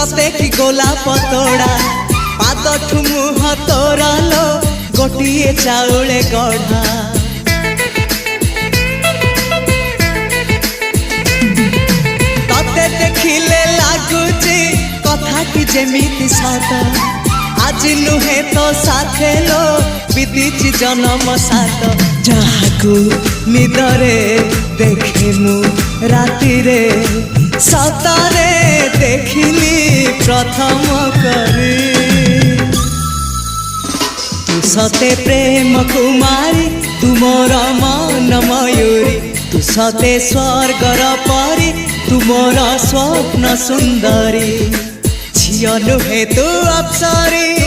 सते कि गोलाप तोड़ा पादठु मुह तोरा लो गोटिए चाउले गढ़ा तते देखिले लागुची कथाटी जेमिति सत आज नुहे तो साथे लो बीतीची जन्म सात जहाकू निदरे देखे मु राति रे सतारे देखिली प्रथम करी तू सते प्रेम कुमारी तू मोर मन मयूरी तू सते स्वर्गर परी तू मोर स्वप्न सुंदरी झियो नुहे तू अप्सरी।